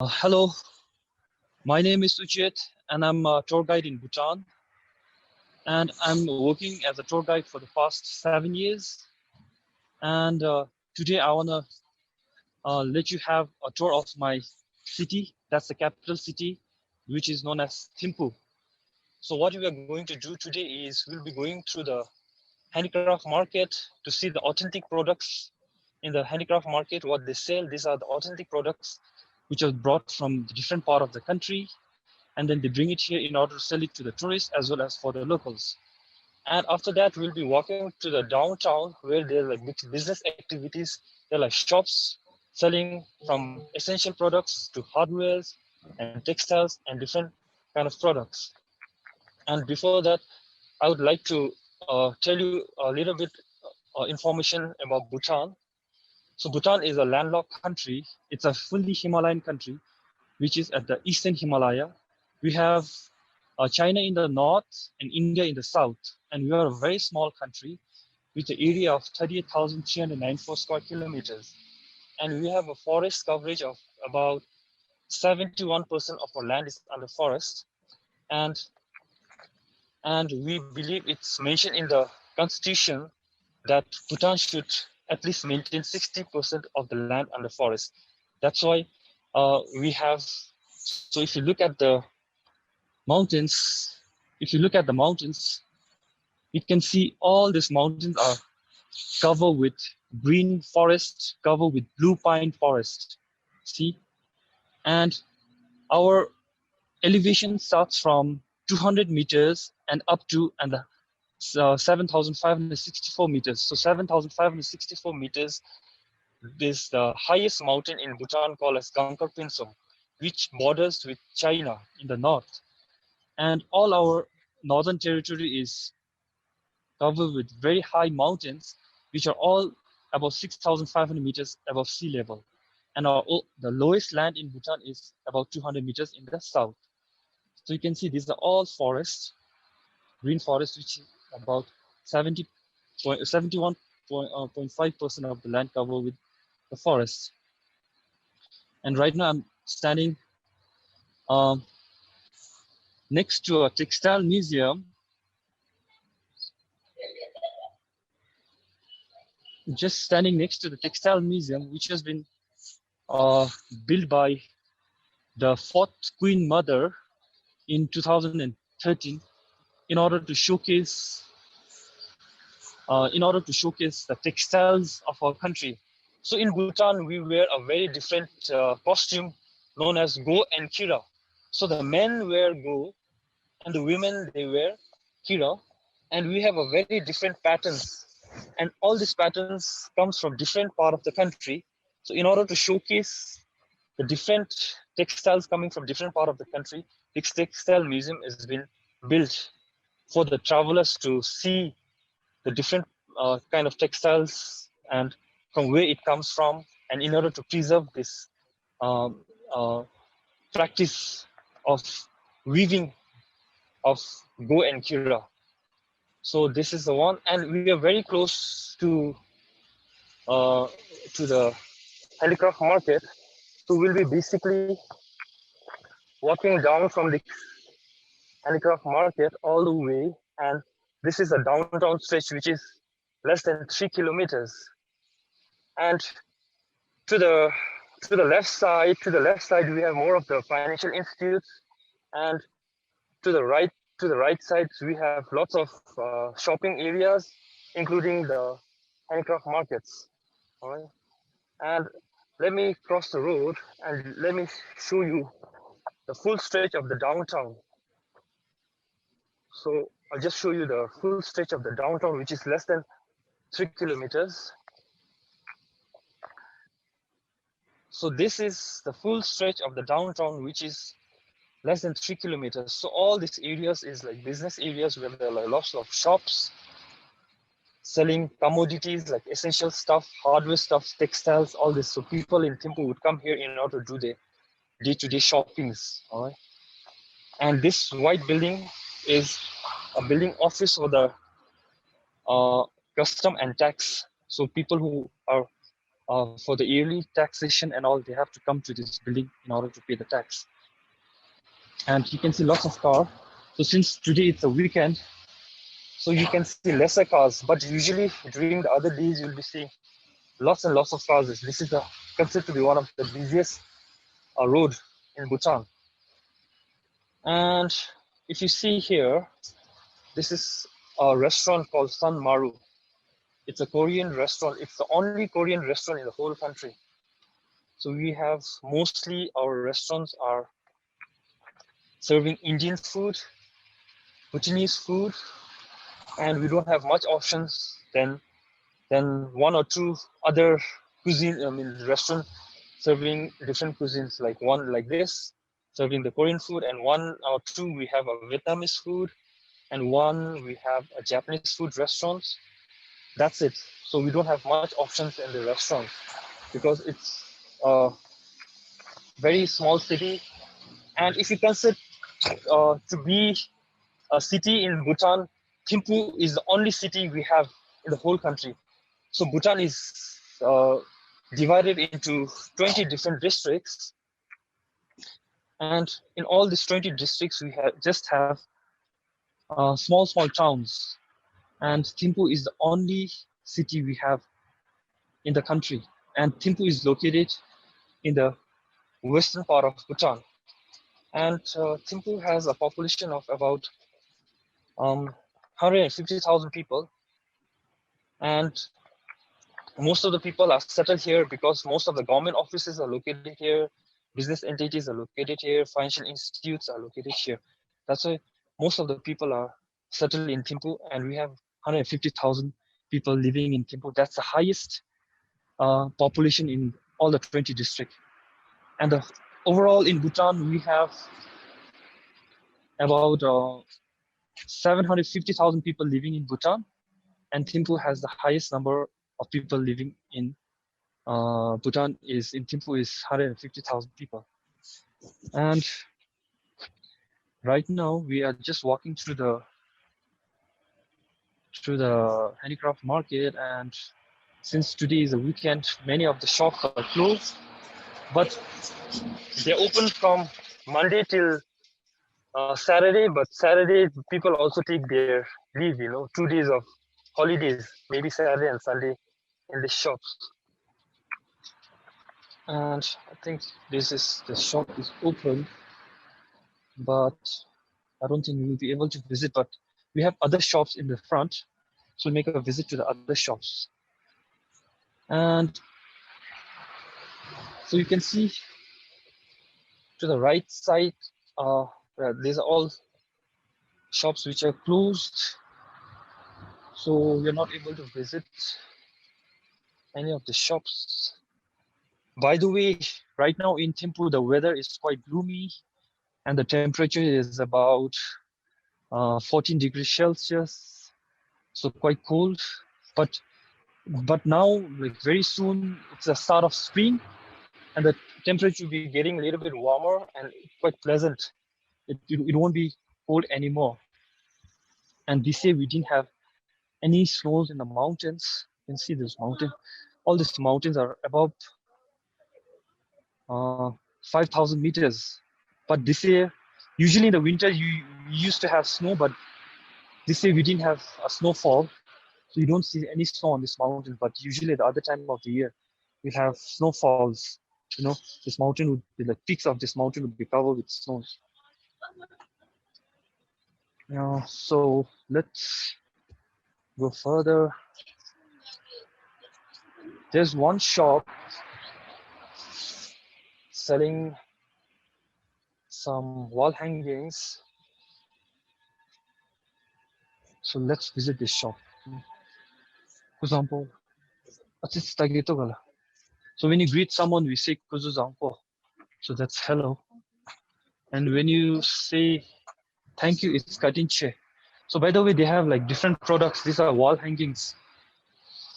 Hello, my name is Uchit and I'm a tour guide in Bhutan. And I'm working as a tour guide for the past 7 years. And today I want to let you have a tour of my city. That's the capital city, which is known as Thimpu. So what we are going to do today is we'll be going through the handicraft market to see the authentic products in the handicraft market, what they sell. These are the authentic products which are brought from the different part of the country, and then they bring it here in order to sell it to the tourists as well as for the locals. And after that, we'll be walking to the downtown where there are like business activities. There are like shops selling from essential products to hardwares and textiles and different kind of products. And before that, I would like to tell you a little bit information about Bhutan. So Bhutan is a landlocked country. It's a fully Himalayan country, which is at the eastern Himalaya. We have China in the north and India in the south. And we are a very small country with an area of 38,394 square kilometers. And we have a forest coverage of about 71% of our land is under forest. And we believe it's mentioned in the constitution that Bhutan should at least maintain 60% of the land under forest. That's why we have, so if you look at the mountains, you can see all these mountains are covered with green forest, covered with blue pine forest. See, and our elevation starts from 200 meters and up to 7,564 meters. So 7,564 meters is the highest mountain in Bhutan called as Gangkar Pinsum, which borders with China in the north. And all our northern territory is covered with very high mountains, which are all about 6,500 meters above sea level. And the lowest land in Bhutan is about 200 meters in the south. So you can see these are all forests, green forests, which is about 71.5% of the land covered with the forest. And right now I'm standing next to a textile museum. Just standing next to the textile museum, which has been built by the fourth Queen Mother in 2013 in order to showcase the textiles of our country. So in Bhutan, we wear a very different costume known as Go and Kira. So the men wear Go and the women, they wear Kira. And we have a very different patterns. And all these patterns comes from different part of the country. So in order to showcase the different textiles coming from different part of the country, this textile museum has been built for the travelers to see the different kind of textiles and from where it comes from, and in order to preserve this practice of weaving of Go and Kira. So this is the one, and we are very close to the handicraft market. So we'll be basically walking down from the handicraft market all the way, and this is a downtown stretch which is less than 3 kilometers. And to the left side, we have more of the financial institutes, and to the right side we have lots of shopping areas, including the handicraft markets. All right, and let me cross the road and let me show you the full stretch of the downtown. So I'll just show you the full stretch of the downtown, which is less than 3 kilometers. So this is the full stretch of the downtown, which is less than 3 kilometers. So all these areas is like business areas where there are like lots of shops selling commodities like essential stuff, hardware stuff, textiles, all this. So people in Thimpu would come here in order to do their day-to-day shoppings. All right. And this white building is a building office for the custom and tax. So people who are for the yearly taxation and all, they have to come to this building in order to pay the tax. And you can see lots of cars. So since today it's a weekend, so you can see lesser cars, but usually during the other days you'll be seeing lots and lots of cars. This is considered to be one of the busiest road in Bhutan. And if you see here, this is a restaurant called Sun Maru. It's a Korean restaurant. It's the only Korean restaurant in the whole country. So we have mostly our restaurants are serving Indian food, Bhutanese food, and we don't have much options than one or two other cuisine. I mean, restaurant serving different cuisines. Like one like this, serving the Korean food, and one or two we have a Vietnamese food, and one we have a Japanese food restaurants. That's it. So we don't have much options in the restaurants because it's a very small city. And if you consider to be a city in Bhutan, Thimpu is the only city we have in the whole country. So Bhutan is divided into 20 different districts. And in all these 20 districts, we just have small towns. And Thimpu is the only city we have in the country. And Thimpu is located in the western part of Bhutan. And Thimpu has a population of about 150,000 people. And most of the people are settled here because most of the government offices are located here, business entities are located here, financial institutes are located here. That's why most of the people are settled in Thimpu, and we have 150,000 people living in Thimpu. That's the highest population in all the 20 districts. And overall in Bhutan, we have about 750,000 people living in Bhutan, and Thimpu has the highest number of people living in Bhutan. Is in Thimpu is 150,000 people. And right now we are just walking through the handicraft market, and since today is a weekend, many of the shops are closed, but they're open from Monday till Saturday. But Saturday people also take their leave, 2 days of holidays, maybe Saturday and Sunday in the shops. And I think the shop is open, but I don't think we will be able to visit, but we have other shops in the front, so we'll make a visit to the other shops. And so you can see to the right side, these are all shops which are closed, so you're not able to visit any of the shops. By the way, right now in Thimpu, the weather is quite gloomy, and the temperature is about 14 degrees Celsius, so quite cold. But now, like very soon, it's the start of spring, and the temperature will be getting a little bit warmer and quite pleasant. It won't be cold anymore. And this year we didn't have any snows in the mountains. You can see this mountain. All these mountains are above 5,000 meters. But this year, usually in the winter you used to have snow, but this year we didn't have a snowfall. So you don't see any snow on this mountain, but usually the other time of the year, we have snowfalls. This mountain would be, the peaks of this mountain would be covered with snows. So let's go further. There's one shop selling some wall hangings. So let's visit this shop. For example, so when you greet someone, we say Kuzuzangpo. So that's hello. And when you say thank you, it's Katinche. So by the way, they have like different products. These are wall hangings.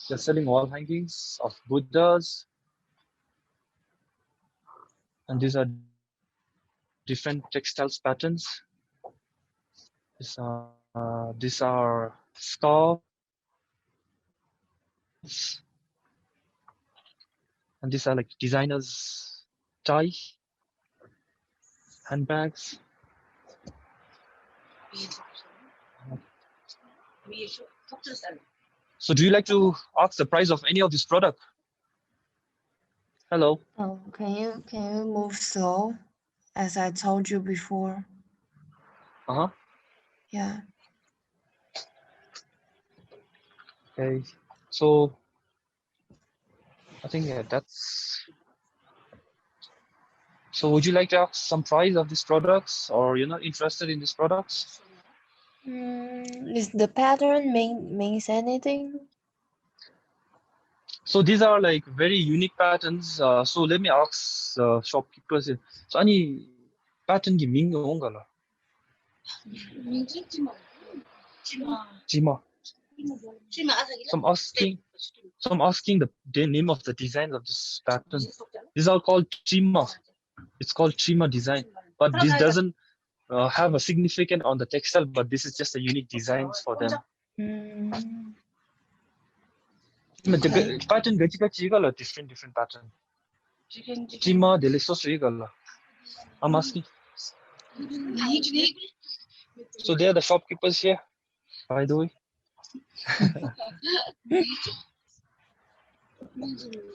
They're selling wall hangings of Buddhas. And these are different textiles patterns. These are scarves. And these are like designers tie handbags. So do you like to ask the price of any of this product? Hello. Oh, can you move slow, as I told you before? Uh-huh. Yeah. Okay. So I think that's. So would you like to ask some price of these products, or you're not interested in these products? Is the pattern means anything? So these are like very unique patterns. So let me ask shopkeepers. So any pattern ki ming ongala? Jima. So I'm asking. So I'm asking the name of the designs of this pattern. These are called chima. It's called chima design, but this doesn't have a significant on the textile. But this is just a unique designs for them. Okay. Pattern gachi different pattern. Chima delicioso igala. I'm asking. So they are the shopkeepers here, by the way.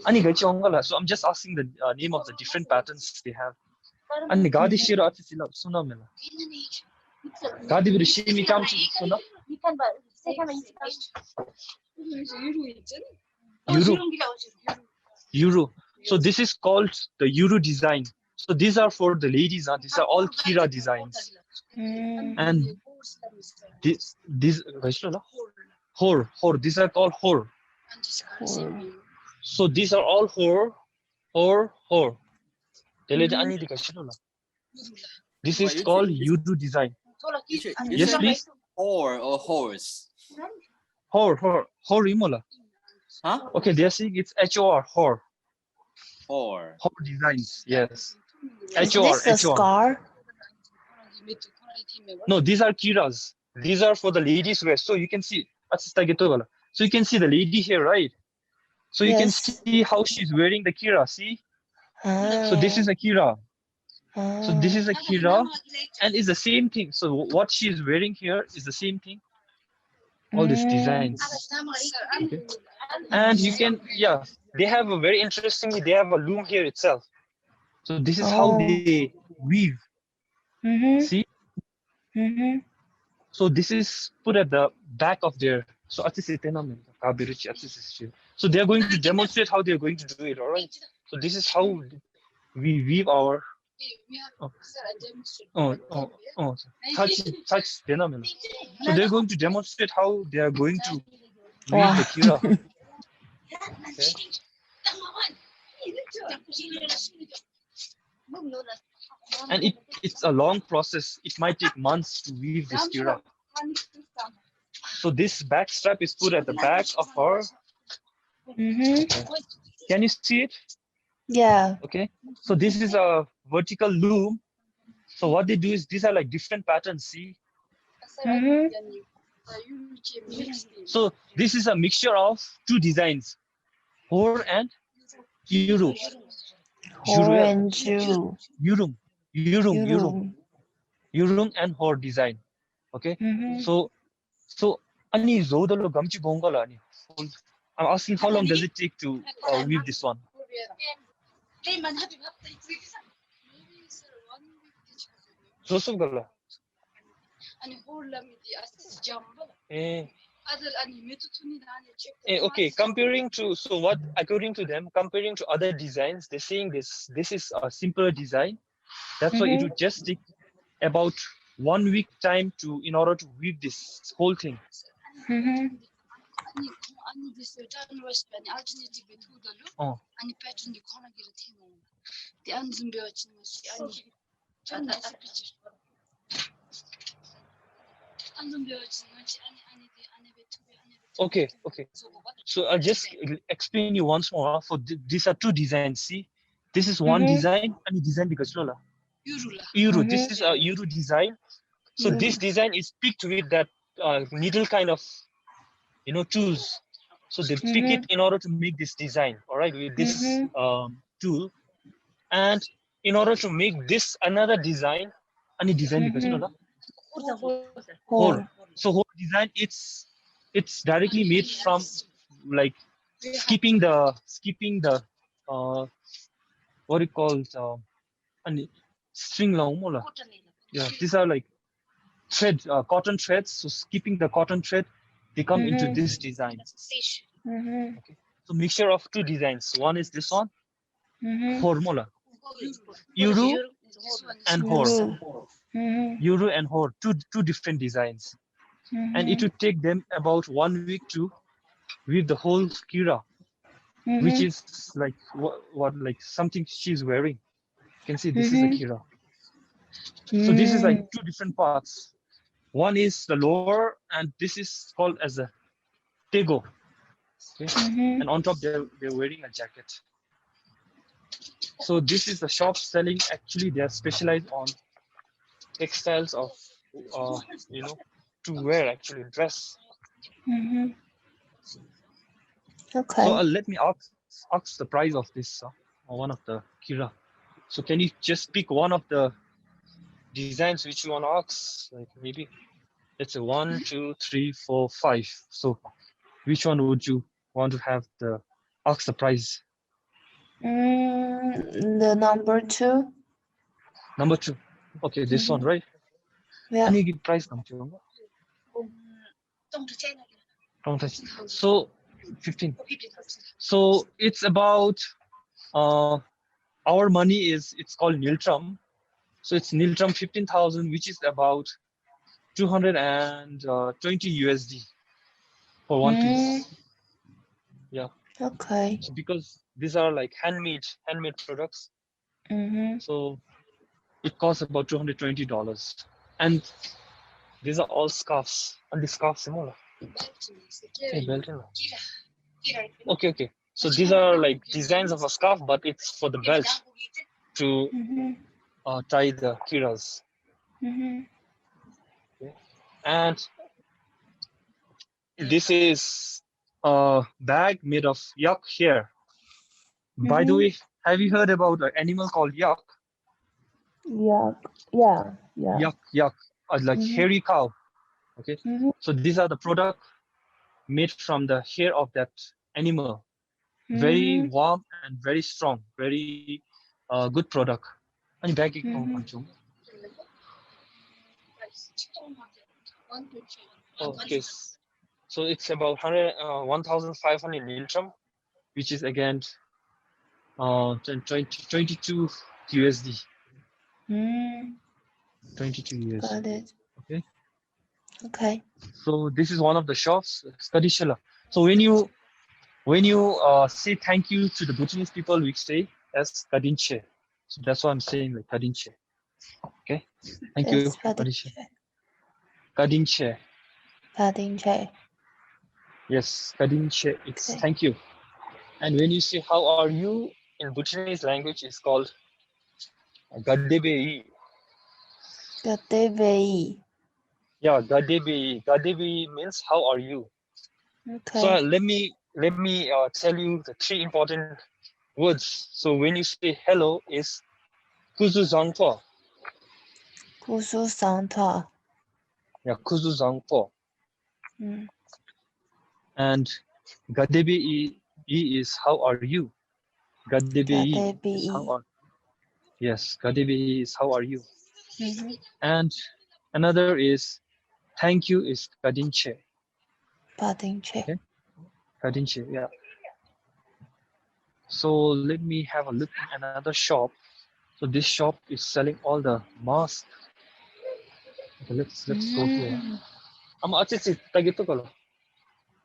Ani gachi ongala. So I'm just asking the name of the different patterns they have. Ani gadi shiro ati suna mela. Gadi biru shimi chamchi suna. Euro. So this is called the Euro design. So these are for the ladies. These are all Kira designs. And these hor. These are called hor. So these are all hor. This is called Euro design. Yes, please. Or horse. Hor imola. Huh? Okay, they're saying it's HOR, hor. Or. Hor designs, yes. Is this a scar? No, these are kiras. These are for the ladies wear. So you can see. So you can see the lady here, right? So you can see how she's wearing the kira. See? So this is a kira. So this is a kira, and it's the same thing. So what she's wearing here is the same thing. All these designs. Okay. And you can, yeah, they have a very interestingly, they have a loom here itself. So this is how they weave. See? So this is put at the back of their. So they are going to demonstrate how they are going to do it. All right. So this is how we weave our. Touch. So they're going to demonstrate how they are going to weave the kira. Okay. And it's a long process. It might take months to weave this kira. So this back strap is put at the back of her. Okay. Can you see it? Yeah. Okay. So this is a vertical loom. So what they do is these are like different patterns. See. So this is a mixture of two designs, hor and Euro. Hor and Euro. Yurum and hor design. Okay. So ani zodalo gamchi gongala ani. I'm asking how long does it take to weave this one? Zosugala. Okay, comparing to according to them, comparing to other designs, they're saying this is a simpler design. That's why it would just take about 1 week time in order to weave this whole thing. Okay. So I'll just explain you once more. So these are two designs. See, this is one design, and design because Euro. This is a Euro design. So this design is picked with that needle kind of, tools. So they pick it in order to make this design, all right, with this tool. And in order to make this another design, any design, whole. So whole design, it's directly made from like skipping the what it calls and string long. Yeah, these are like thread, cotton threads. So skipping the cotton thread, they come into this design. Okay. So mixture of two designs. One is this one, formula, Uru and Hor. Uru and Hor, two different designs. And it would take them about 1 week to weave the whole kira, which is like what like something she's wearing. You can see this is the kira. So this is like two different parts. One is the lower, and this is called as a tego. Okay? And on top they're wearing a jacket. So this is the shop selling. Actually, they are specialized on textiles of to wear, actually dress. Okay. So let me ask the price of this one of the kira. So can you just pick one of the designs which you want to ask? Like maybe let's say 1, 2, 3, 4, 5. So which one would you want to have the ask the price? The number 2. Number 2. Okay, this one, right? Yeah. Any price number 2? So 15. So it's about our money it's called Niltram. So it's Niltram 15,000, which is about 220 USD for one piece. Yeah. Okay. So because these are like handmade products, so it costs about $220. And these are all scarves. And the scarves similar. Okay. So these are like designs of a scarf, but it's for the belt to tie the kiras. Okay. And this is a bag made of yak hair. By the way, have you heard about an animal called yak? Yeah. Yak, like hairy cow. Okay. So these are the product made from the hair of that animal. Very warm and very strong. Very good product. And bag okay. So it's about 1,500 niltram, which is again 22 USD. 22 USD. Got it. Okay. Okay. So this is one of the shops, Skadishala. So when you say thank you to the Bhutanese people, we say as Kadinche. So that's why I'm saying like Kadinche. Okay. Thank you. Kadinche. Kadinche. Kadinche. Yes, Kadinche. It's Okay. thank you. And when you say how are you in Bhutanese language, it's called Gadebei. Gadebei. Yeah, Gadebei. Gadebei means how are you. Okay. So let me tell you the 3 important words. So when you say hello is Kuzu Zangpo. Kusu Santa. Yeah, Kuzu Zangpo. And Gadebei is how are you? Gadebei is how are. Yes, Gadebei is how are you? And another is thank you is Kadinche. Kadinche. Okay? Kadinche, yeah. So let me have a look at another shop. So this shop is selling all the masks. Okay, let's go here.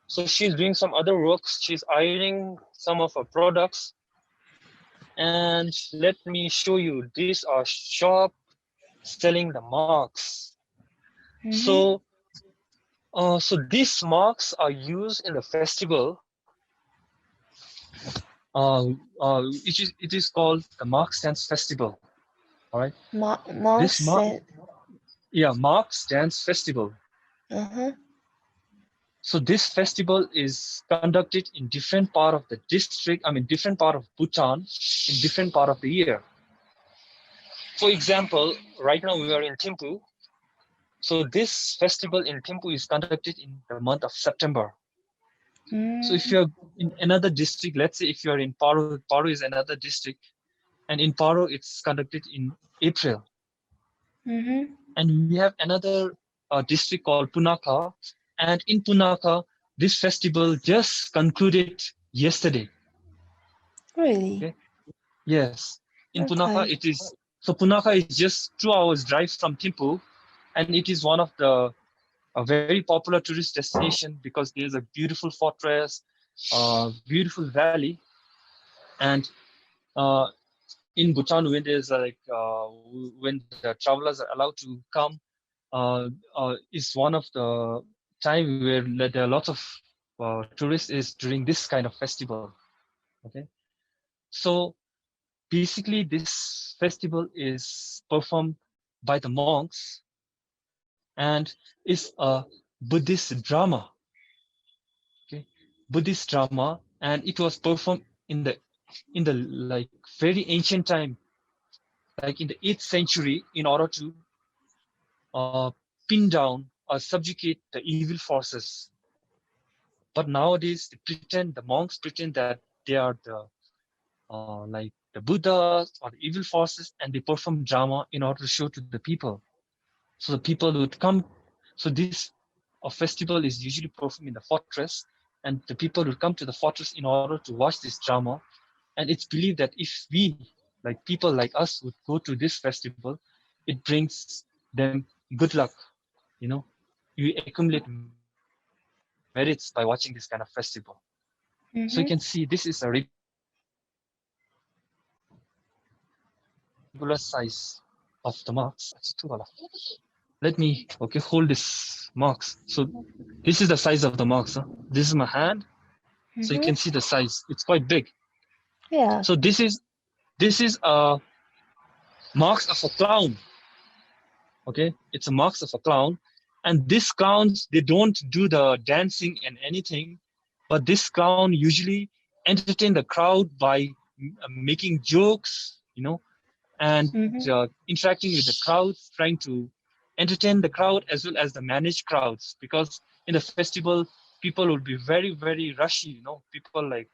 So she's doing some other works. She's ironing some of her products. And let me show you. These are shop selling the marks. So these marks are used in the festival. It is called the Marks Dance Festival. All right. Marks Dance Festival. So this festival is conducted in different part of the district, different part of Bhutan, in different part of the year. For example, right now we are in Thimpu. So this festival in Thimpu is conducted in the month of September. So if you're in another district, let's say if you're in Paro, Paro is another district, and in Paro it's conducted in April. And we have another district called Punakha, and in Punakha, this festival just concluded yesterday. Really? Okay. Yes, in Punakha Okay. it is. So Punakha is just 2 hours drive from Thimpu, and it is one of the a very popular tourist destination because there's a beautiful fortress, beautiful valley, and in Bhutan when there's when the travelers are allowed to come, is one of the time where there are lots of tourists is during this kind of festival. Okay, so basically this festival is performed by the monks and is a Buddhist drama. Okay, Buddhist drama, and it was performed in the like very ancient time, like in the 8th century, in order to pin down or subjugate the evil forces. But nowadays, the monks pretend that they are the like the Buddhas or the evil forces, and they perform drama in order to show to the people. So the people would come. So this festival is usually performed in the fortress, and the people would come to the fortress in order to watch this drama. And it's believed that if we, like people like us, would go to this festival, it brings them good luck. You know, you accumulate merits by watching this kind of festival. So you can see this is a regular size of the marks. Let me hold this marks. So this is the size of the marks. Huh? This is my hand. So you can see the size. It's quite big. Yeah. So this is marks of a clown. Okay, it's a marks of a clown, and these clowns, they don't do the dancing and anything, but this clown usually entertain the crowd by making jokes, and interacting with the crowds, trying to entertain the crowd as well as the managed crowds, because in the festival people will be very, very rushy, people like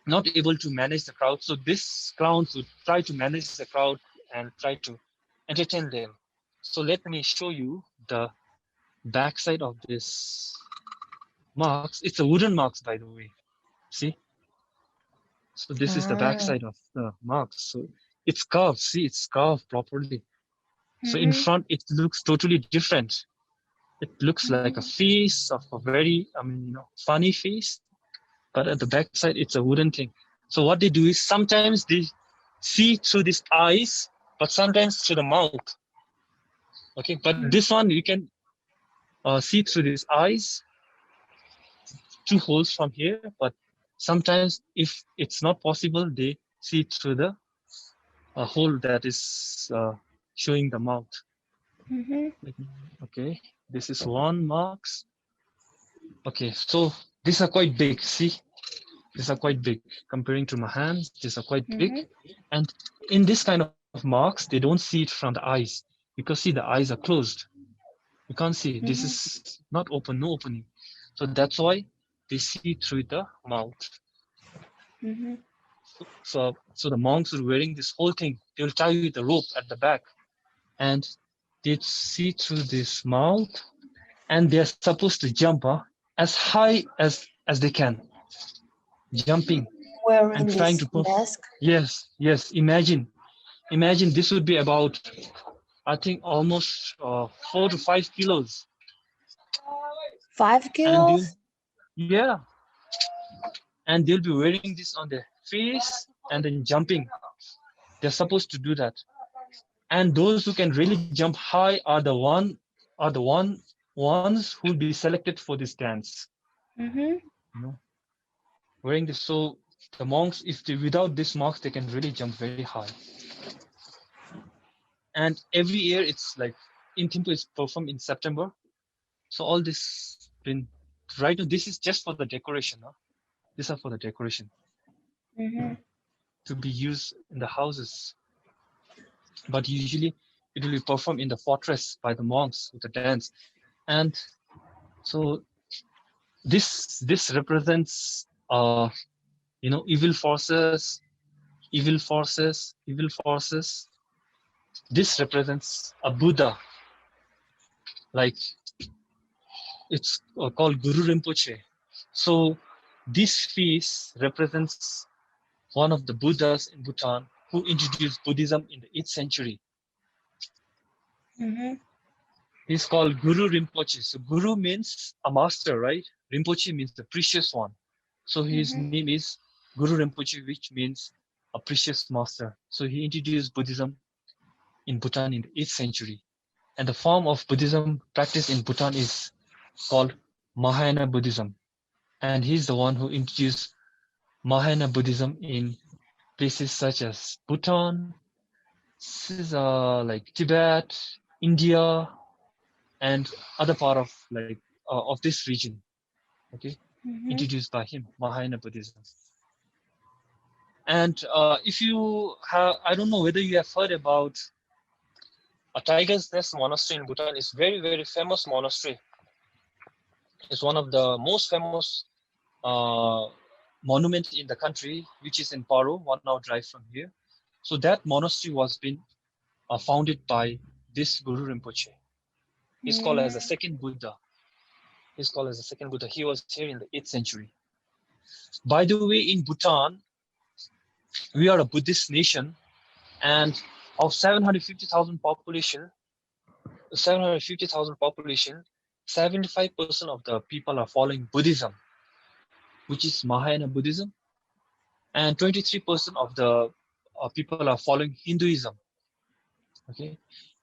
not able to manage the crowd. So this clowns would try to manage the crowd and try to entertain them. So let me show you the backside of this marks. It's a wooden marks, by the way. See? So this is the backside of the marks. So it's carved. See, it's carved properly. So in front, it looks totally different. It looks like a face of a very, funny face. But at the backside, it's a wooden thing. So what they do is sometimes they see through these eyes, but sometimes through the mouth. Okay, but this one you can see through these eyes, 2 holes from here. But sometimes, if it's not possible, they see through the hole that is showing the mouth. Okay, this is one marks. Okay, so these are quite big. See, these are quite big comparing to my hands. These are quite big, and in this kind of marks, they don't see it from the eyes, because see, the eyes are closed. You can't see it. This is not open, no opening. So that's why they see through the mouth. So the monks are wearing this whole thing. They'll tie you with a rope at the back, and they see through this mouth, and they're supposed to jump as high as they can, jumping Wearing and trying this to perform. mask. Yes. Imagine this would be about, I think, almost 4 to 5 kilos. 5 kilos? Yeah, and they'll be wearing this on their face and then jumping. They're supposed to do that. And those who can really jump high are the ones who will be selected for this dance. Wearing this, so the monks, if they without this marks, they can really jump very high. And every year it's like in Thimpu, it's performed in September. So all this been right now this is just for the decoration. Huh? These are for the decoration to be used in the houses. But usually it will be performed in the fortress by the monks with the dance. And so this represents evil forces, evil forces, evil forces. This represents a Buddha, like it's called Guru Rinpoche. So this feast represents one of the Buddhas in Bhutan who introduced Buddhism in the 8th century. He's called Guru Rinpoche. So Guru means a master, right? Rinpoche means the precious one. So his name is Guru Rinpoche, which means a precious master. So he introduced Buddhism in Bhutan in the 8th century. And the form of Buddhism practiced in Bhutan is called Mahayana Buddhism. And he's the one who introduced Mahayana Buddhism in places such as Bhutan, like Tibet, India, and other part of this region. Okay, introduced by him, Mahayana Buddhism. And if you have, I don't know whether you have heard about a Tiger's Nest monastery in Bhutan. Is very, very famous monastery. It's one of the most famous monuments in the country, which is in Paro, 1 hour drive from here. So that monastery was been founded by this Guru Rinpoche. He's called as the second Buddha. He's called as the second Buddha. He was here in the 8th century. By the way, in Bhutan, we are a Buddhist nation, and of 750,000 population, 75% of the people are following Buddhism, which is Mahayana Buddhism, and 23% of the people are following Hinduism. Okay,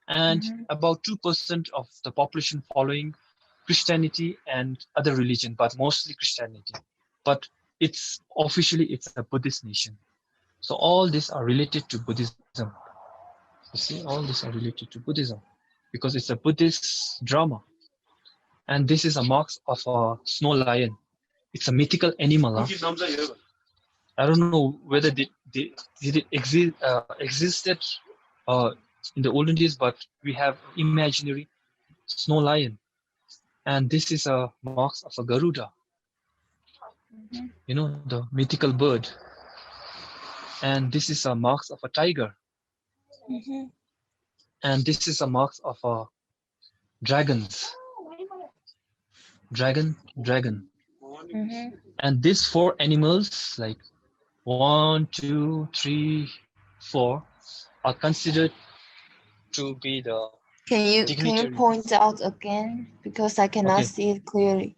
and about 2% of the population following Christianity and other religion, but mostly Christianity. But it's a Buddhist nation. So all these are related to Buddhism. You see, all these are related to Buddhism because it's a Buddhist drama. And this is a mark of a snow lion. It's a mythical animal. Huh? I don't know whether did it existed in the olden days, but we have imaginary snow lion. And this is a mark of a Garuda. You know, the mythical bird. And this is a mark of a tiger. And this is a mark of a dragons. Dragon. And these 4 animals, like 1, 2, 3, 4, are considered to be the Can you point out again, because I cannot see it clearly?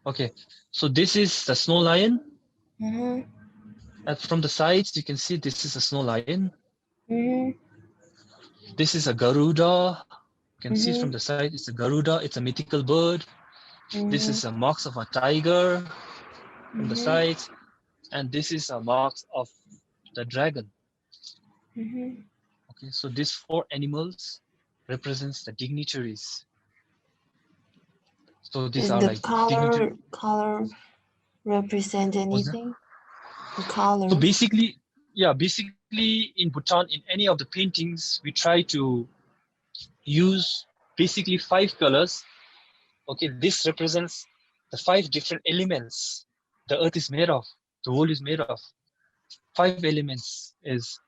Okay, so this is the snow lion. And from the sides, you can see this is a snow lion. This is a Garuda. You can see from the side, it's a Garuda. It's a mythical bird. This is a mark of a tiger from the sides. And this is a mark of the dragon. Okay, so these 4 animals represents the dignitaries. So these are like color represent anything? The color. So basically in Bhutan, in any of the paintings, we try to use basically 5 colors. Okay, this represents the 5 different elements the earth is made of, the world is made of. 5 elements is,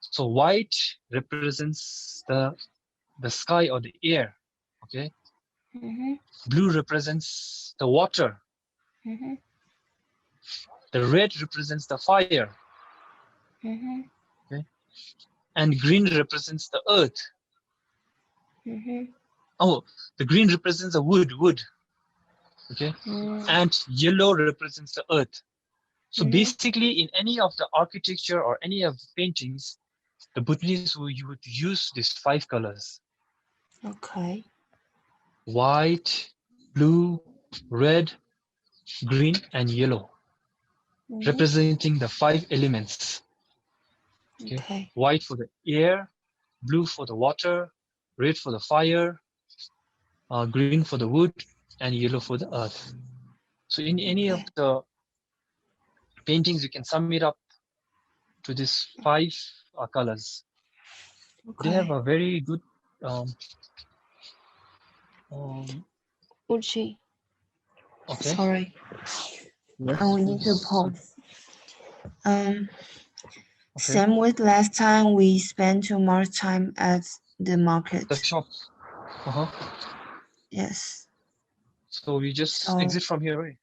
so white represents the sky or the air. Okay. Blue represents the water. The red represents the fire. Okay. And green represents the earth. Oh, the green represents the wood. Okay. And yellow represents the earth. So basically, in any of the architecture or any of the paintings, the Bhutanese would use these 5 colors. Okay. White, blue, red, green, and yellow, representing the 5 elements. Okay. White for the air, blue for the water, red for the fire, green for the wood, and yellow for the earth. So in any of the paintings, you can sum it up to these 5 colors. They have Okay. a very good Uchi, okay. sorry. Yes, I will need to please. pause. Okay. Same with last time, we spent too much time at the market. The shops. Yes. So we just So exit from here, right?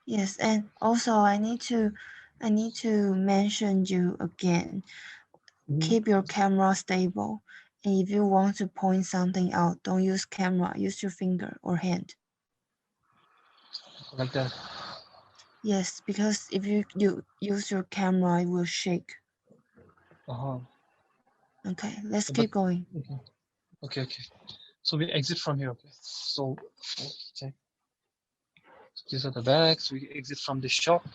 yes, and also I need to mention you again. Keep your camera stable. And if you want to point something out, don't use camera, use your finger or hand. Like that. Yes, because if you use your camera, it will shake. Okay, let's keep going. Okay. So we exit from here. Okay. So okay. These are the bags. We exit from the shop.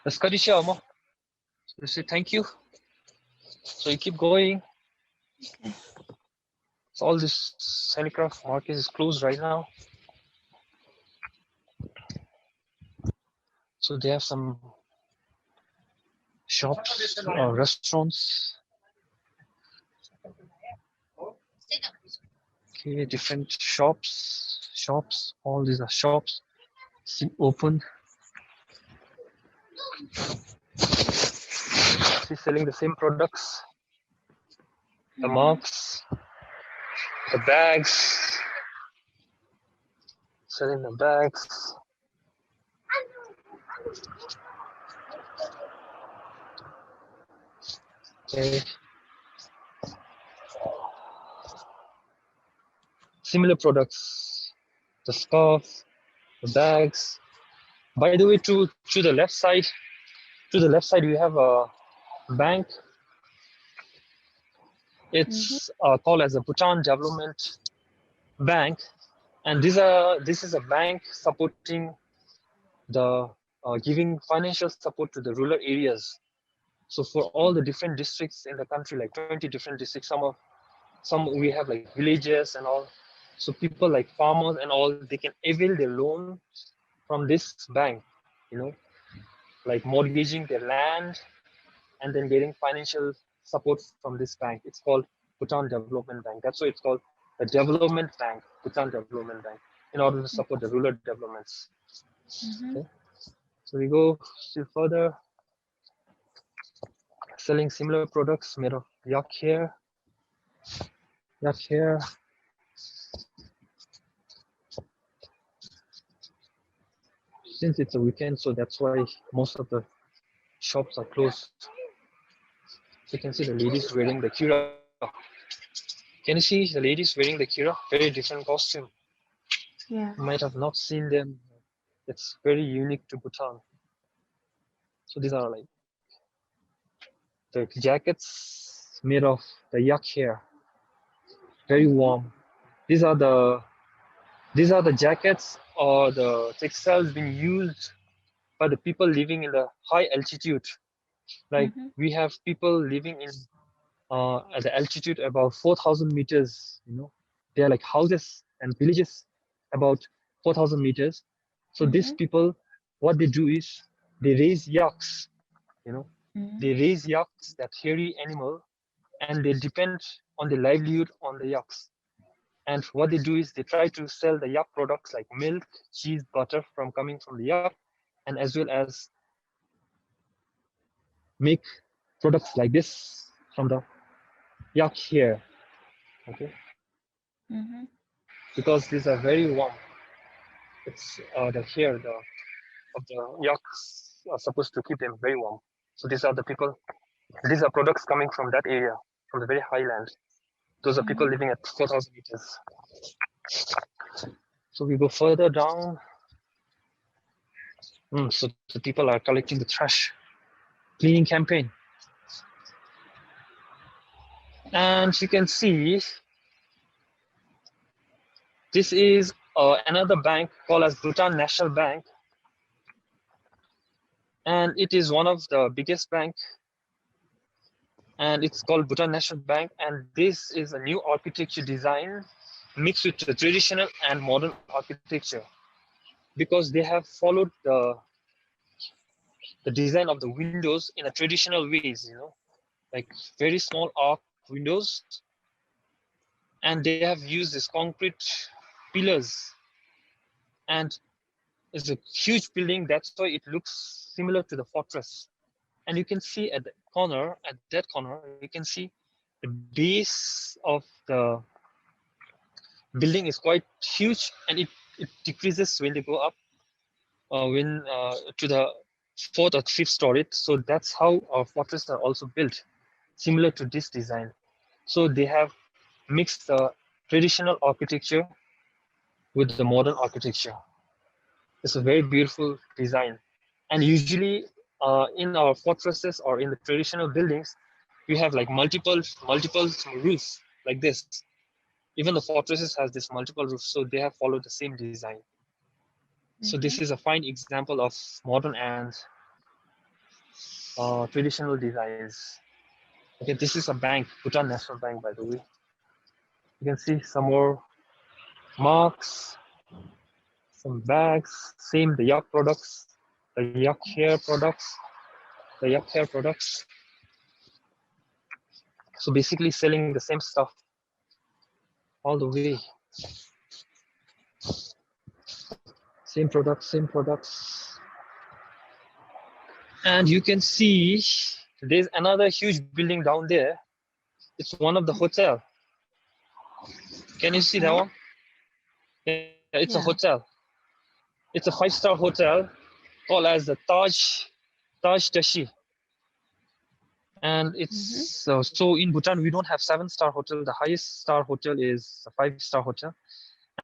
Let's cut it here, Amo. So say thank you. So you keep going. Okay. So all this Handicraft Market is closed right now. So they have some shops, restaurants. Okay, different shops. All these are shops. Open. She's selling the same products. The mugs, the bags. Selling the bags. Okay. Similar products, the scarf, the bags. By the way, to the left side, we have a bank. It's called as a Bhutan Development Bank, and this is a bank supporting the giving financial support to the rural areas. So for all the different districts in the country, like 20 different districts, some we have like villages and all. So people like farmers and all, they can avail their loan from this bank, like mortgaging their land and then getting financial support from this bank. It's called Bhutan Development Bank. That's why it's called the Development Bank, Bhutan Development Bank, in order to support the rural developments. Okay. So we go still further, selling similar products made of yak hair. Since it's a weekend, so that's why most of the shops are closed. You can see the ladies wearing the kira. Can you see the ladies wearing the kira? Very different costume. Yeah. You might have not seen them. It's very unique to Bhutan. So these are like the jackets made of the yak hair. Very warm. These are the jackets or the textiles being used by the people living in the high altitude. Like we have people living in at the altitude about 4,000 meters. They are like houses and villages about 4,000 meters. So these people, what they do is they raise yaks. They raise yaks, that hairy animal, and they depend on the livelihood on the yaks. And what they do is they try to sell the yak products like milk, cheese, butter coming from the yak, and as well as make products like this from the yak hair. Okay. Because these are very warm. It's the hair of the yaks are supposed to keep them very warm. So these are the people. These are products coming from that area, from the very highland. Those are people living at 4,000 meters. So we go further down. So the people are collecting the trash, cleaning campaign. And you can see this is another bank called as Bhutan National Bank. And it is one of the biggest bank. And it's called Bhutan National Bank. And this is a new architecture design mixed with the traditional and modern architecture. because they have followed the design of the windows in a traditional ways, like very small arc windows, and they have used this concrete pillars, and it's a huge building. That's why it looks similar to the fortress. And you can see at that corner, you can see the base of the building is quite huge, and it decreases when they go up, when to the fourth or fifth story. So that's how our fortresses are also built, similar to this design. So they have mixed the traditional architecture with the modern architecture. It's a very beautiful design. And usually in our fortresses or in the traditional buildings, we have like multiple roofs like this. Even the fortresses has this multiple roofs, so they have followed the same design. So this is a fine example of modern and traditional designs. Okay, this is a bank, Bhutan National Bank, by the way. You can see some more marks, some bags, same the yak products, the yak hair products, the yak hair products. So basically selling the same stuff all the way. Same products. And you can see there's another huge building down there. It's one of the hotel. Can you see that one? Yeah, it's a hotel. It's a 5-star hotel called as the Taj Tashi. And it's so in Bhutan we don't have 7-star hotel. The highest star hotel is a 5-star hotel,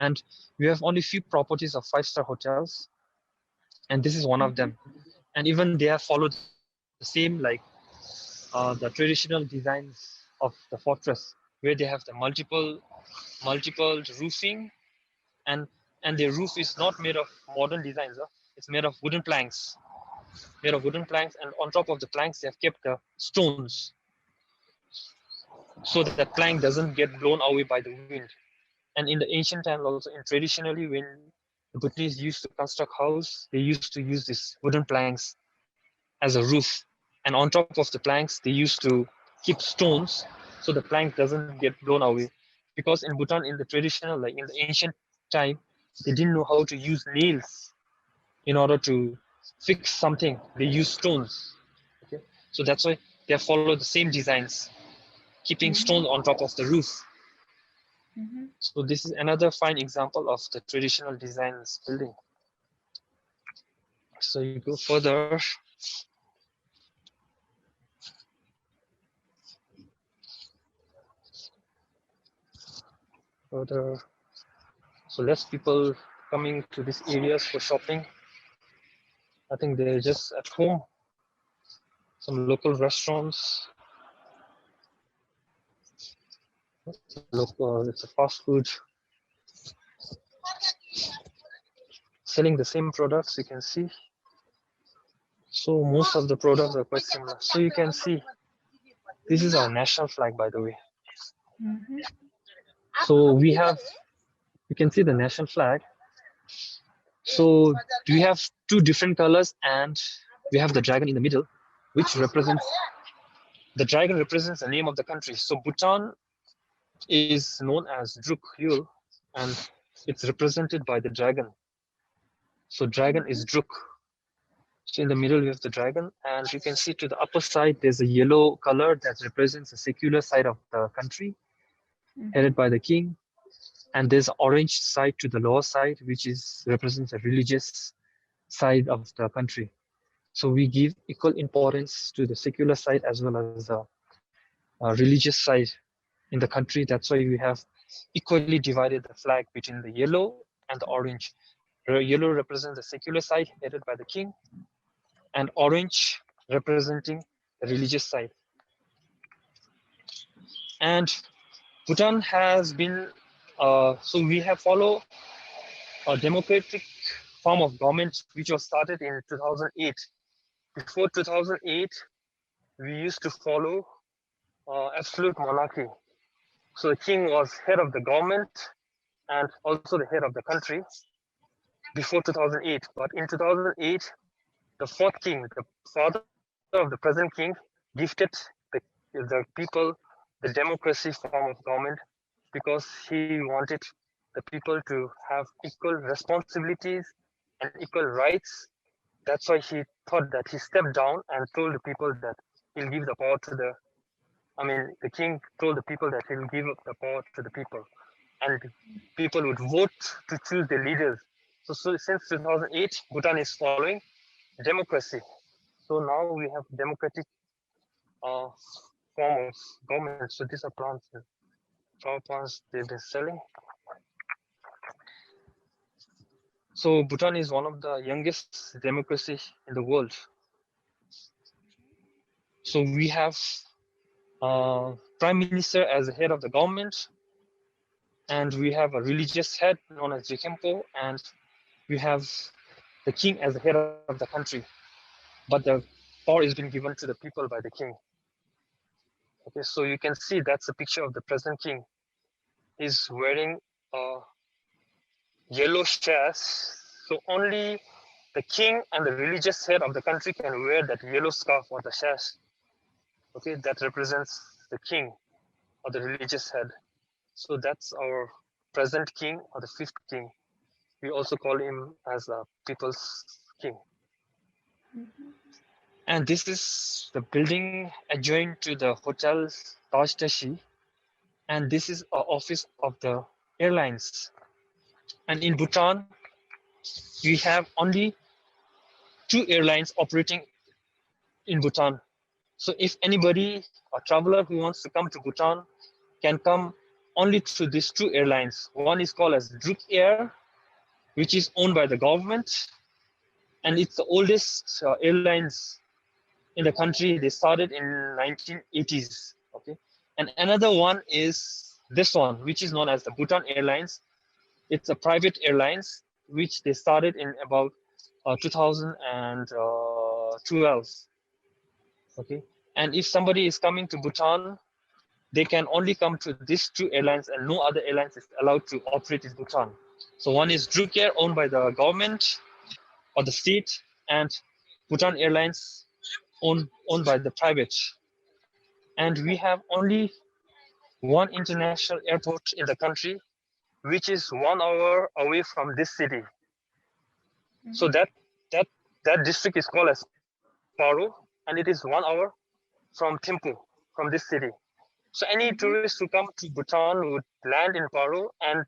and we have only few properties of 5-star hotels, and this is one of them. And even they have followed the same, like the traditional designs of the fortress, where they have the multiple roofing, and their roof is not made of modern designs. It's made of wooden planks, and on top of the planks they have kept the stones, so that plank doesn't get blown away by the wind. And in the ancient times also, in traditionally, when the Bhutanese used to construct house, they used to use these wooden planks as a roof, and on top of the planks they used to keep stones, so the plank doesn't get blown away. Because in Bhutan, in the traditional, like in the ancient time, they didn't know how to use nails in order to fix something. They use stones. Okay, so that's why they follow the same designs, keeping stones on top of the roof. So this is another fine example of the traditional designs building. So you go further. So less people coming to these areas for shopping. I think they're just at home. Some local restaurants. It's a fast food. Selling the same products, you can see. So most of the products are quite similar. So you can see, this is our national flag, by the way. So you can see the national flag. So we have two different colors, and we have the dragon in the middle, which represents, the dragon represents the name of the country. So Bhutan is known as Druk Yul, and it's represented by the dragon. So dragon is Druk. So in the middle we have the dragon, and you can see to the upper side there's a yellow color that represents the secular side of the country, headed by the king. And there's an orange side to the lower side, which represents the religious side of the country. So we give equal importance to the secular side as well as the religious side in the country. That's why we have equally divided the flag between the yellow and the orange. Yellow represents the secular side headed by the king, and orange representing the religious side. And Bhutan has been, so we have followed a democratic form of government which was started in 2008. Before 2008, we used to follow absolute monarchy. So the king was head of the government and also the head of the country. before 2008. But in 2008, the fourth king, the father of the present king, gifted the people the democracy form of government because he wanted the people to have equal responsibilities and equal rights. That's why he thought that he stepped down and told the people that he'll give the power to the king told the people that he'll give up the power to the people, and people would vote to choose the leaders. So since 2008, Bhutan is following democracy. So now we have democratic uh, form of government. So these are plants, flower plants they've been selling. So Bhutan is one of the youngest democracy in the world. So we have prime minister as the head of the government, and we have a religious head known as Jikempo, and we have the king as the head of the country. But the power is being given to the people by the king. Okay, so you can see that's a picture of the present king. He's wearing a yellow sash. So only the king and the religious head of the country can wear that yellow scarf or the sash. Okay, that represents the king or the religious head. So that's our present king or the fifth king. We also call him as a people's king. And this is the building adjoined to the hotel Tashichho, and this is our office of the airlines. And in Bhutan, we have only 2 airlines operating in Bhutan. So if anybody, a traveler who wants to come to Bhutan, can come only through these 2 airlines. One is called as Druk Air, which is owned by the government, and it's the oldest airlines in the country. They started in 1980s. Okay, and another one is this one, which is known as the Bhutan Airlines. It's a private airlines which they started in about 2012. Okay, and if somebody is coming to Bhutan, they can only come to these 2 airlines, and no other airlines is allowed to operate in Bhutan. So one is Druk Air, owned by the government or the state, and Bhutan Airlines, owned by the private. And we have only one international airport in the country, which is 1 hour away from this city. So that district is called as Paro, and it is 1 hour from Thimpu, from this city. So any tourists who come to Bhutan would land in Paro, and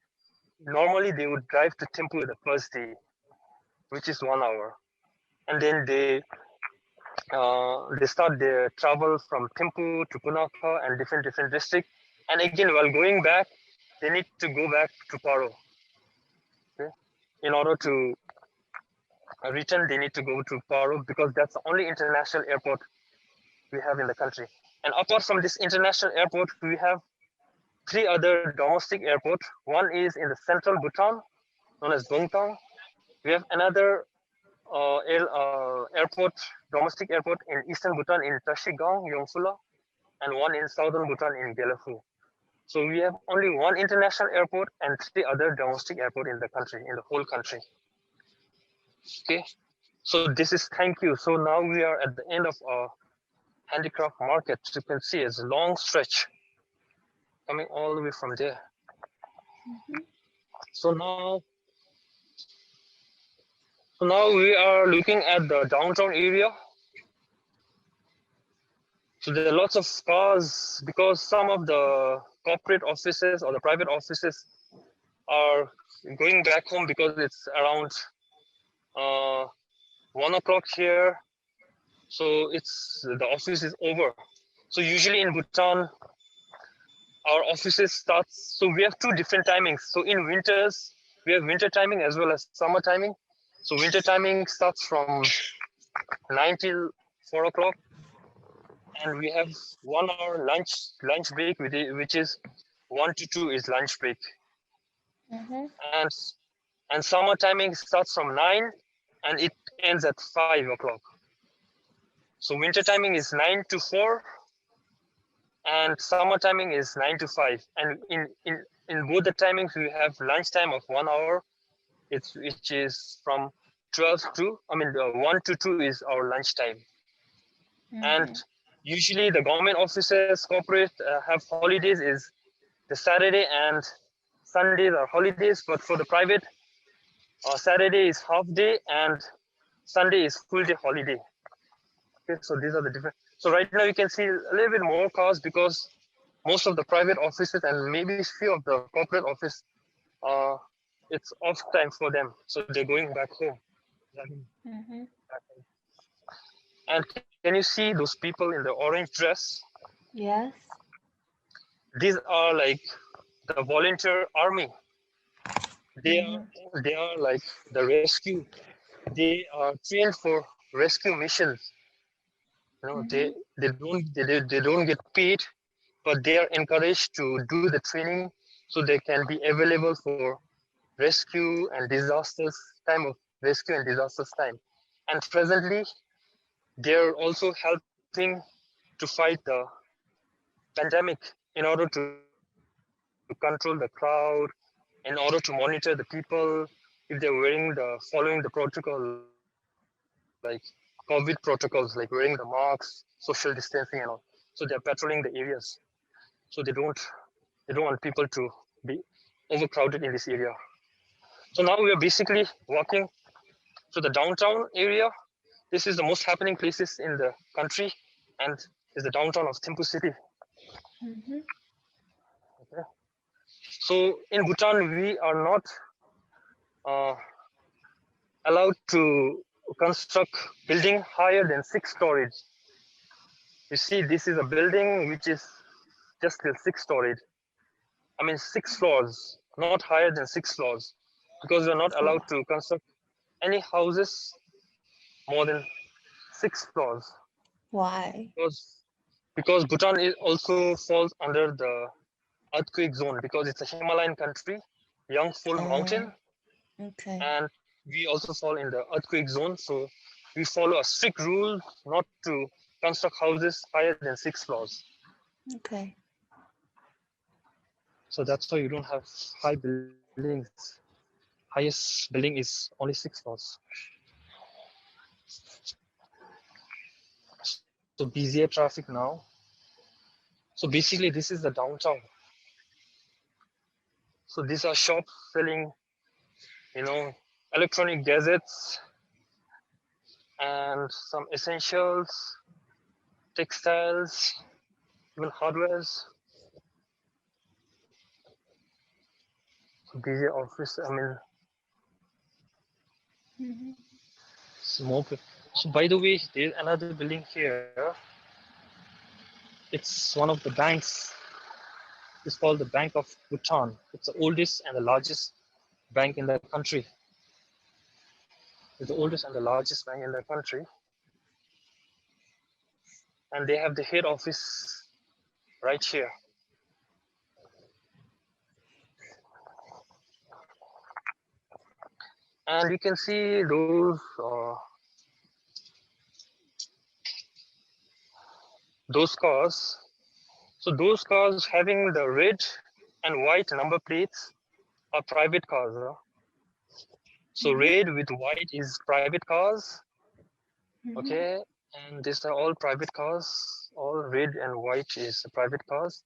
normally they would drive to Thimpu the first day, which is 1 hour, and then they start their travel from Thimpu to Punakha and different districts. And again, while going back, they need to go back to Paro. Okay? In order to return, they need to go to Paro because that's the only international airport we have in the country. And apart from this international airport, we have 3 other domestic airports. One is in the central Bhutan, known as Bungtang. We have another airport, domestic airport in eastern Bhutan in Tashichho, Yongphula, and one in southern Bhutan in Gelaphu. So we have only 1 international airport and 3 other domestic airports in the country, in the whole country. Okay, so this is thank you. So now we are at the end of our handicraft market. You can see it's a long stretch coming all the way from there. So now we are looking at the downtown area. So there are lots of cars because some of the corporate offices or the private offices are going back home because it's around 1 o'clock here. So the office is over. So usually in Bhutan, our offices starts. So we have 2 different timings. So in winters, we have winter timing as well as summer timing. So winter timing starts from 9 till 4 o'clock. And we have 1 hour lunch break, which is 1 to 2 is lunch break. And summer timing starts from 9 and it ends at 5 o'clock. So winter timing is 9 to 4 and summer timing is 9 to 5. And in both the timings, we have lunch time of 1 hour which is from 12 to, 1 to 2 is our lunchtime. And usually the government offices, corporate have holidays is the Saturday and Sundays are holidays, but for the private, Saturday is half day and Sunday is full day holiday. Okay, so these are the different. So right now you can see a little bit more cars because most of the private offices and maybe few of the corporate office, it's off time for them, so they're going back home. And can you see those people in the orange dress? Yes. These are like the volunteer army. They are like the rescue. They are trained for rescue missions. You know, they don't get paid, but they are encouraged to do the training so they can be available for rescue and disasters time of rescue and disasters time. And presently, they're also helping to fight the pandemic in order to control the crowd, in order to monitor the people if they're following the protocol like COVID protocols, like wearing the masks, social distancing and all. So they're patrolling the areas. So they don't want people to be overcrowded in this area. So now we are basically walking to the downtown area. This is the most happening places in the country and is the downtown of Thimpu city. Okay. So in Bhutan, we are not allowed to construct building higher than 6 stories. You see, this is a building which is just till 6 stories. 6 floors, not higher than 6 floors, because we're not allowed to construct any houses more than 6 floors. Why? Because Bhutan also falls under the earthquake zone because it's a Himalayan country, Yangful mountain, Okay. and we also fall in the earthquake zone. So we follow a strict rule not to construct houses higher than 6 floors. Okay. So that's why you don't have high buildings. Highest building is only 6 floors. So busier traffic now. So basically this is the downtown. So these are shops selling, electronic gadgets and some essentials, textiles, even hardwares. So busy office, more people. So by the way, there's another building here. It's one of the banks. It's called the Bank of Bhutan. It's the oldest and the largest bank in the country. It's the oldest and the largest bank in the country. And they have the head office right here. And you can see those cars. So those cars having the red and white number plates are private cars. So red with white is private cars. Okay, and these are all private cars. All red and white is private cars.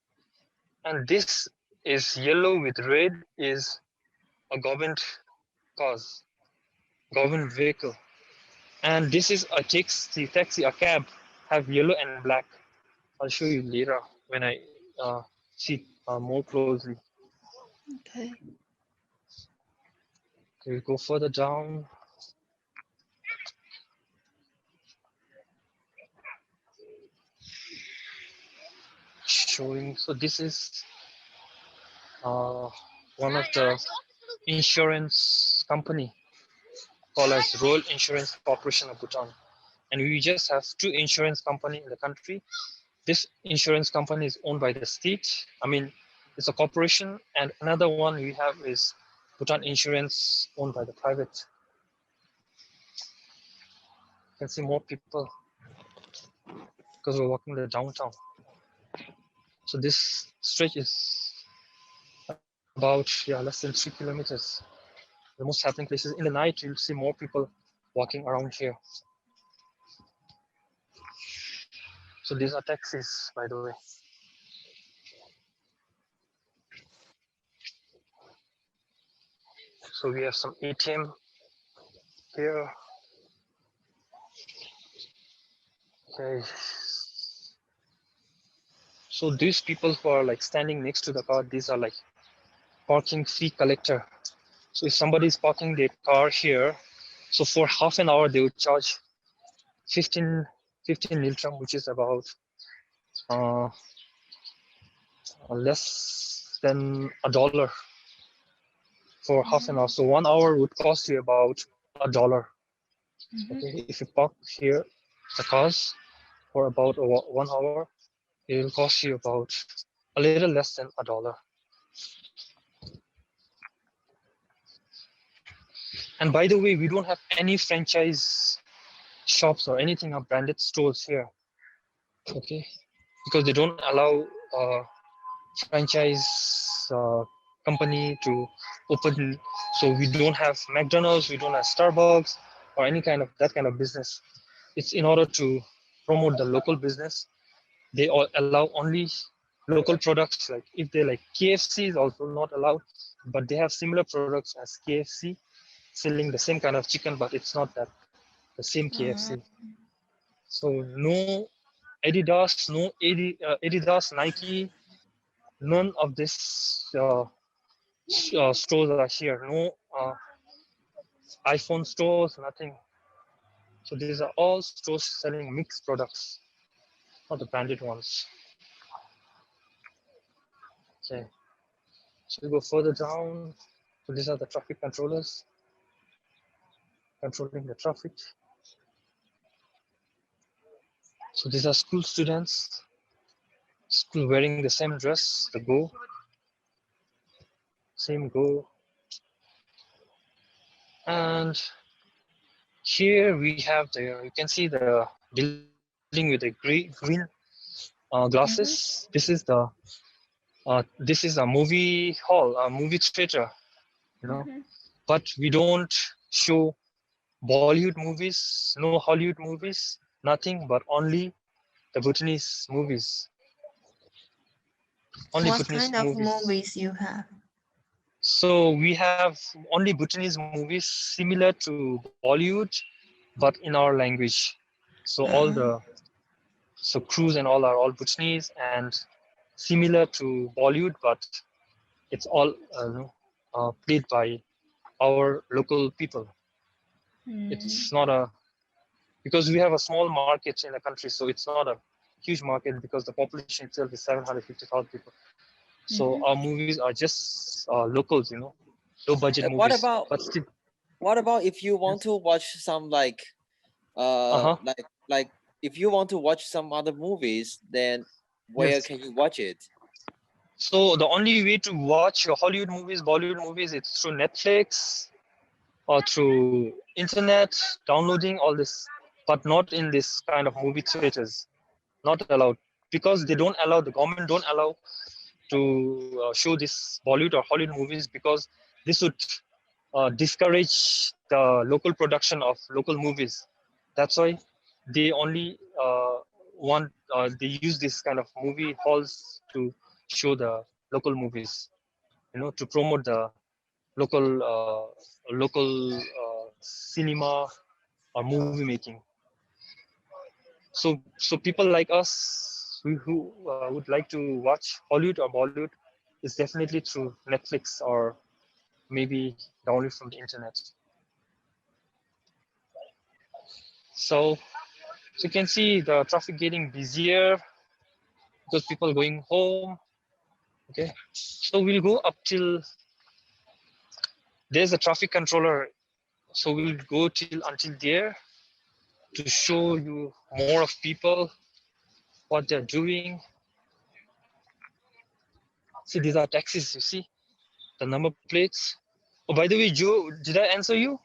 And this is yellow with red is a government cars, government vehicle. And this is a taxi, a cab, have yellow and black. I'll show you later when I see more closely. Okay. We go further down. Showing, so this is one of the insurance company called as Royal Insurance Corporation of Bhutan. And we just have 2 insurance company in the country. This insurance company is owned by the state. It's a corporation, and another one we have is Bhutan Insurance, owned by the private. You can see more people because we're walking the downtown. So this stretch is about less than 3 kilometers. the most happening places. In the night, you'll see more people walking around here. So these are taxis, by the way. So we have some ATM here. Okay. So these people who are like standing next to the car, these are like parking fee collector. So if somebody is parking their car here, so for half an hour they would charge 15 miltram, which is about less than $1 for half an hour. So 1 hour would cost you about $1. Okay, if you park here the cars for about 1 hour, it will cost you about a little less than $1. And by the way, we don't have any franchise shops or anything of branded stores here. Okay, because they don't allow franchise company to open. So we don't have McDonald's, we don't have Starbucks or any kind of that kind of business. It's in order to promote the local business. They all allow only local products. Like if they like KFC is also not allowed, but they have similar products as KFC, selling the same kind of chicken, but it's not that the same KFC. So no Adidas, no Adidas, Nike, none of this stores are here. No iPhone stores, nothing. So these are all stores selling mixed products, not the branded ones. Okay. So we go further down. So these are the traffic controllers controlling the traffic. So these are school students, school wearing the same dress, the go, same go. And here we have you can see the building with the green glasses. This is a movie hall, a movie theater, you know. But we don't show Bollywood movies, no Hollywood movies, nothing, but only the Bhutanese movies. Only What Bhutanese kind of movies you have? So we have only Bhutanese movies similar to Bollywood, but in our language. So crews and all are all Bhutanese and similar to Bollywood, but it's all played by our local people. It's not because we have a small market in the country, so it's not a huge market because the population itself is 750,000 people. So our movies are just locals, low budget movies. What about if you want to watch some like if you want to watch some other movies, then where can you watch it? So the only way to watch Hollywood movies, Bollywood movies, it's through Netflix or through internet, downloading all this, but not in this kind of movie theaters. Not allowed because they don't allow, the government don't allow to show this Bollywood or Hollywood movies because this would discourage the local production of local movies. That's why they only they use this kind of movie halls to show the local movies, to promote the local cinema or movie making. So people like us who would like to watch Hollywood or Bollywood is definitely through Netflix or maybe download from the internet. So you can see the traffic getting busier because people going home. Okay, so we'll go up till there's a traffic controller. So we'll go until there to show you more of people, what they're doing. See, these are taxis, you see, the number plates. Oh, by the way, Joe, did I answer you?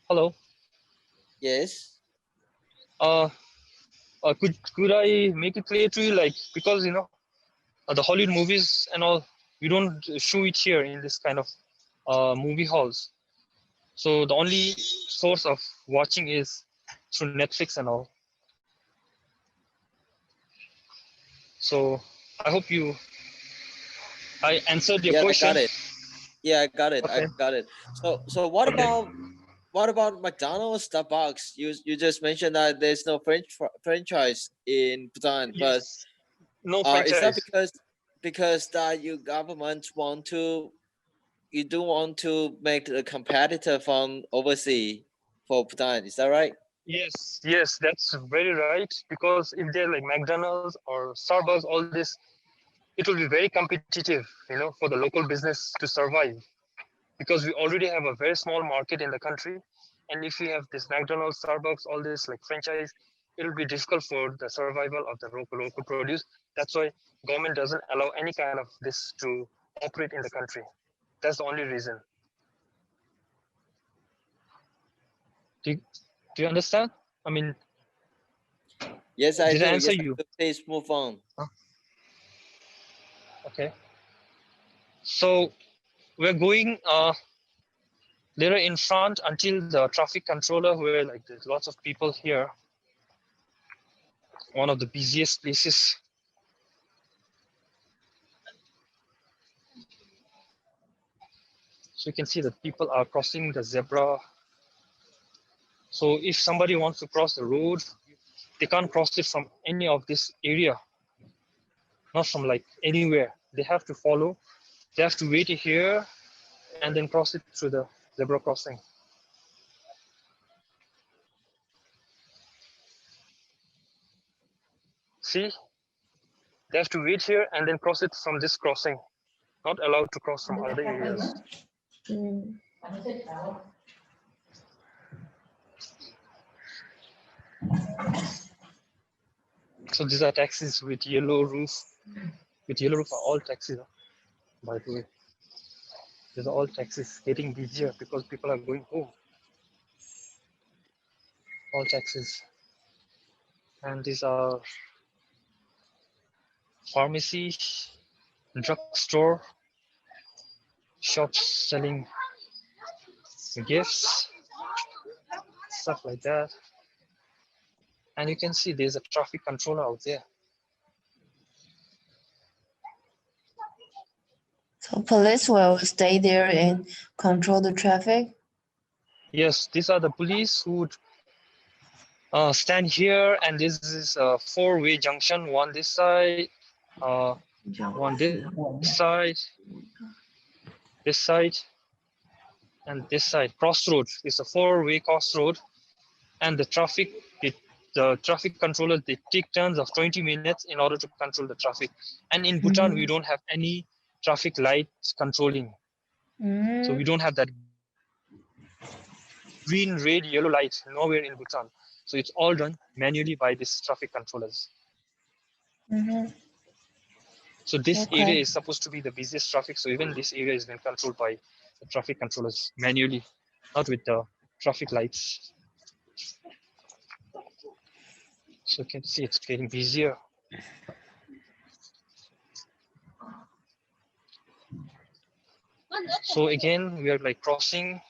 Hello? Yes. Could I make it clear to you, like, because, the Hollywood movies and all, we don't show it here in this kind of movie halls. So the only source of watching is through Netflix and all. So I hope I answered your Yeah, I question. got it. Yeah, I got it. I Okay. got it. So what about McDonald's, Starbucks? You just mentioned that there's no franchise in Bhutan, but Yes. No is that franchise. because that your government you do want to make a competitor from overseas for Bhutan? Is that right? Yes, that's very right. Because if they're like McDonald's or Starbucks, all this, it will be very competitive, for the local business to survive. Because we already have a very small market in the country, and if we have this McDonald's, Starbucks, all this like franchise, it will be difficult for the survival of the local produce. That's why government doesn't allow any kind of this to operate in the country. That's the only reason. Do you understand? I mean, Yes, I did I do. answer Yes, I you? do. Please move on. Okay. So we're going later in front until the traffic controller, where like there's lots of people here. One of the busiest places. So you can see that people are crossing the zebra. So if somebody wants to cross the road, they can't cross it from any of this area, not from like anywhere. They have to follow. They have to wait here and then cross it through the zebra crossing. See, they have to wait here and then cross it from this crossing. Not allowed to cross from other areas. Mm. So these are taxis with yellow roof. With yellow roof are all taxis, by the way. These are all taxis getting busier because people are going home. All taxis. And these are pharmacy, drugstore, shops selling gifts, stuff like that. And you can see there's a traffic controller out there. So police will stay there and control the traffic? Yes, these are the police who would stand here, and this is a four-way junction. One this side, one this side, and this side. Crossroad. It's a four-way crossroad, and the traffic controllers, they take turns of 20 minutes in order to control the traffic. And in Bhutan, we don't have any traffic lights controlling. So we don't have that green, red, yellow light nowhere in Bhutan. So it's all done manually by these traffic controllers. So this area is supposed to be the busiest traffic. So even this area is being controlled by the traffic controllers manually, not with the traffic lights. So you can see it's getting busier. So again, we are like crossing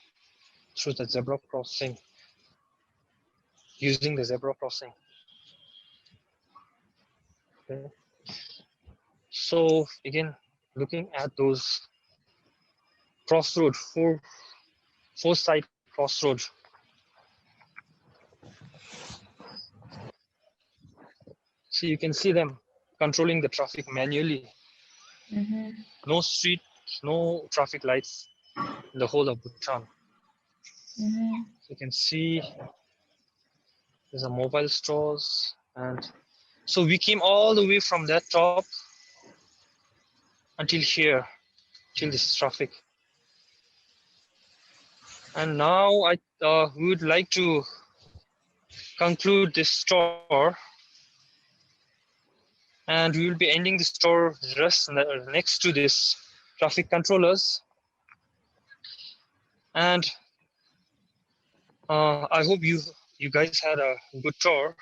through the zebra crossing, using the zebra crossing. Okay. So again, looking at those crossroad, four side crossroad. So you can see them controlling the traffic manually. No street, no traffic lights in the whole of Bhutan. So you can see there's a mobile stores, and so we came all the way from that top until here, till this traffic. And now we would like to conclude this tour, and we will be ending this tour just next to this traffic controllers. And I hope you guys had a good tour.